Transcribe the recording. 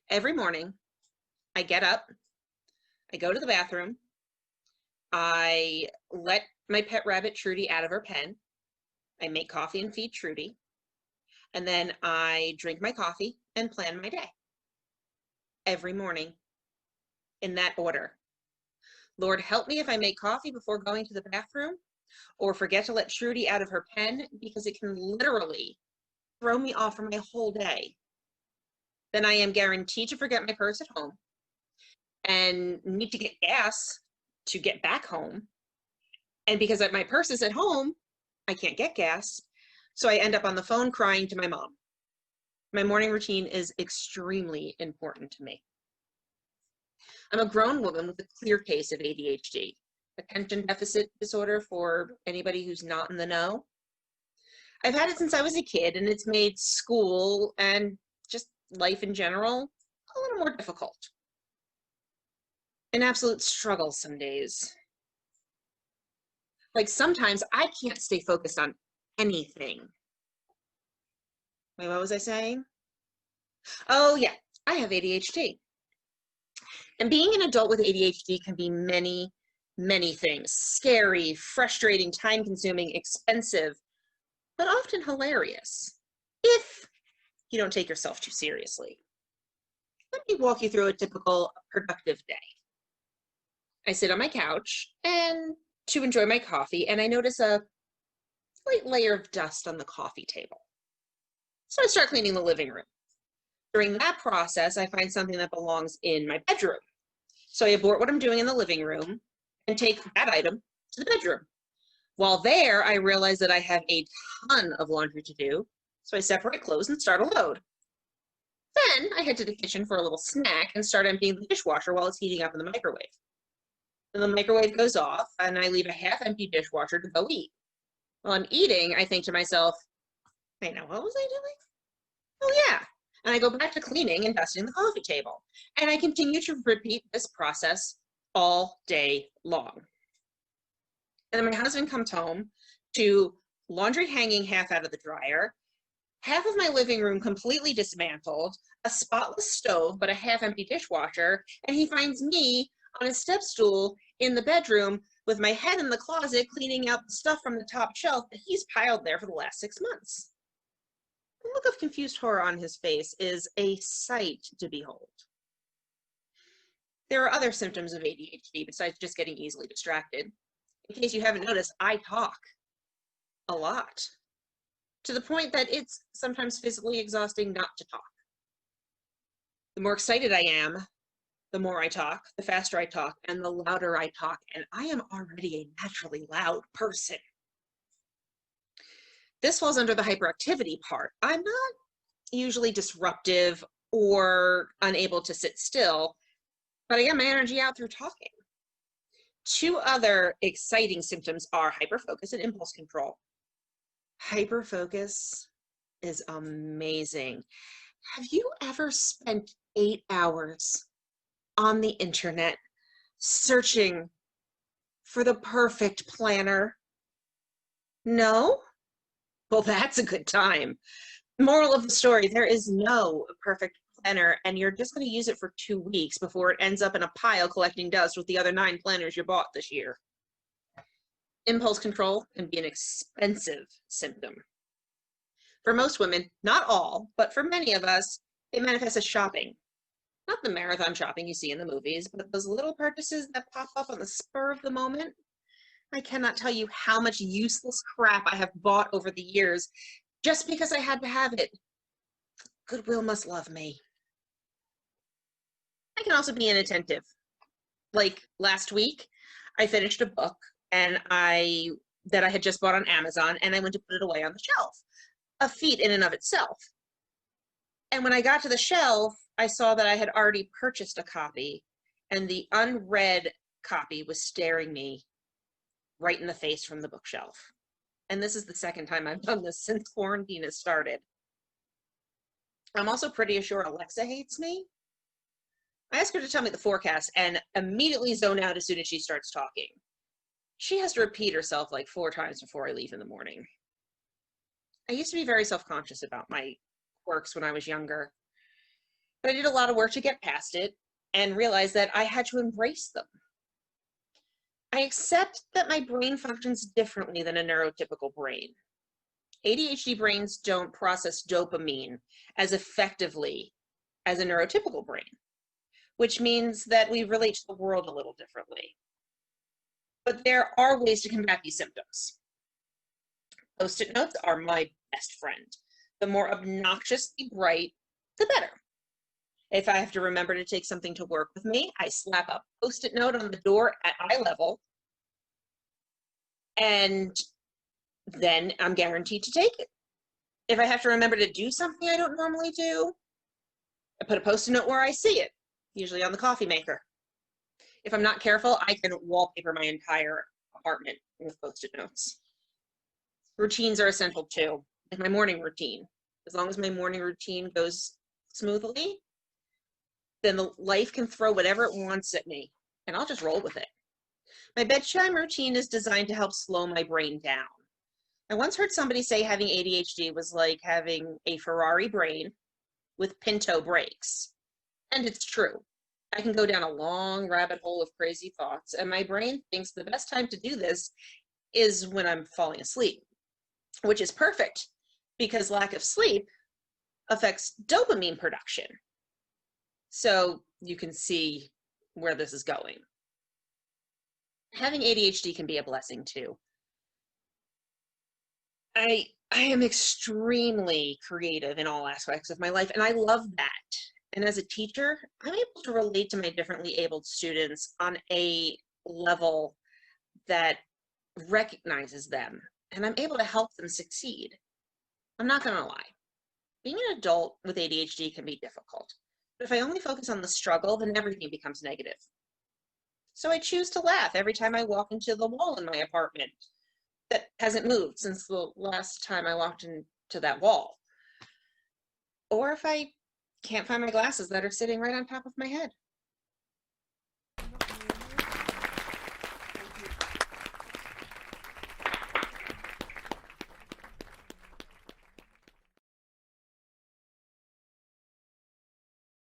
Every morning, I get up, I go to the bathroom, I let my pet rabbit Trudy out of her pen, I make coffee and feed Trudy, and then I drink my coffee and plan my day. Every morning, in that order. Lord, help me if I make coffee before going to the bathroom or forget to let Trudy out of her pen, because it can literally throw me off for my whole day. Then I am guaranteed to forget my purse at home and need to get gas to get back home. And because my purse is at home, I can't get gas. So I end up on the phone crying to my mom. My morning routine is extremely important to me. I'm a grown woman with a clear case of ADHD, attention deficit disorder for anybody who's not in the know. I've had it since I was a kid, and it's made school and just life in general a little more difficult. An absolute struggle some days. Like sometimes I can't stay focused on anything. Wait, what was I saying? Oh yeah, I have ADHD. And being an adult with ADHD can be many, many things. Scary, frustrating, time-consuming, expensive, but often hilarious, if you don't take yourself too seriously. Let me walk you through a typical productive day. I sit on my couch and to enjoy my coffee, and I notice a slight layer of dust on the coffee table. So I start cleaning the living room. During that process, I find something that belongs in my bedroom. So I abort what I'm doing in the living room and take that item to the bedroom. While there, I realize that I have a ton of laundry to do, so I separate clothes and start a load. Then I head to the kitchen for a little snack and start emptying the dishwasher while it's heating up in the microwave. Then the microwave goes off, and I leave a half-empty dishwasher to go eat. While I'm eating, I think to myself, wait, now what was I doing? Oh yeah. And I go back to cleaning and dusting the coffee table. And I continue to repeat this process all day long. And then my husband comes home to laundry hanging half out of the dryer, half of my living room completely dismantled, a spotless stove, but a half-empty dishwasher, and he finds me on a step stool in the bedroom with my head in the closet cleaning out the stuff from the top shelf that he's piled there for the last 6 months. The look of confused horror on his face is a sight to behold. There are other symptoms of ADHD besides just getting easily distracted. In case you haven't noticed, I talk a lot, to the point that it's sometimes physically exhausting not to talk. The more excited I am, the more I talk, the faster I talk, and the louder I talk, and I am already a naturally loud person. This falls under the hyperactivity part. I'm not usually disruptive or unable to sit still, but I get my energy out through talking. Two other exciting symptoms are hyperfocus and impulse control. Hyperfocus is amazing. Have you ever spent 8 hours on the internet searching for the perfect planner? No? Well, that's a good time. Moral of the story, there is no perfect planner, and you're just going to use it for 2 weeks before it ends up in a pile collecting dust with the other 9 planners you bought this year. Impulse control can be an expensive symptom. For most women, not all, but for many of us, it manifests as shopping. Not the marathon shopping you see in the movies, but those little purchases that pop up on the spur of the moment. I cannot tell you how much useless crap I have bought over the years just because I had to have it. Goodwill must love me. I can also be inattentive. Like last week, I finished a book that I had just bought on Amazon, and I went to put it away on the shelf. A feat in and of itself. And when I got to the shelf, I saw that I had already purchased a copy, and the unread copy was staring me right in the face from the bookshelf. And this is the second time I've done this since quarantine has started. I'm also pretty sure Alexa hates me. I ask her to tell me the forecast and immediately zone out as soon as she starts talking. She has to repeat herself like 4 times before I leave in the morning. I used to be very self-conscious about my quirks when I was younger. But I did a lot of work to get past it and realized that I had to embrace them. I accept that my brain functions differently than a neurotypical brain. ADHD brains don't process dopamine as effectively as a neurotypical brain, which means that we relate to the world a little differently. But there are ways to combat these symptoms. Post-it notes are my best friend. The more obnoxiously bright, the better. If I have to remember to take something to work with me, I slap a Post-it note on the door at eye level, and then I'm guaranteed to take it. If I have to remember to do something I don't normally do, I put a Post-it note where I see it, usually on the coffee maker. If I'm not careful, I can wallpaper my entire apartment with Post-it notes. Routines are essential too, like my morning routine. As long as my morning routine goes smoothly, then the life can throw whatever it wants at me, and I'll just roll with it. My bedtime routine is designed to help slow my brain down. I once heard somebody say having ADHD was like having a Ferrari brain with Pinto brakes. And it's true. I can go down a long rabbit hole of crazy thoughts, and my brain thinks the best time to do this is when I'm falling asleep, which is perfect because lack of sleep affects dopamine production. So you can see where this is going. Having ADHD can be a blessing too. I am extremely creative in all aspects of my life, and I love that. And as a teacher, I'm able to relate to my differently abled students on a level that recognizes them, and I'm able to help them succeed. I'm not going to lie. Being an adult with ADHD can be difficult, but if I only focus on the struggle, then everything becomes negative. So I choose to laugh every time I walk into the wall in my apartment that hasn't moved since the last time I walked into that wall. Or if I can't find my glasses that are sitting right on top of my head.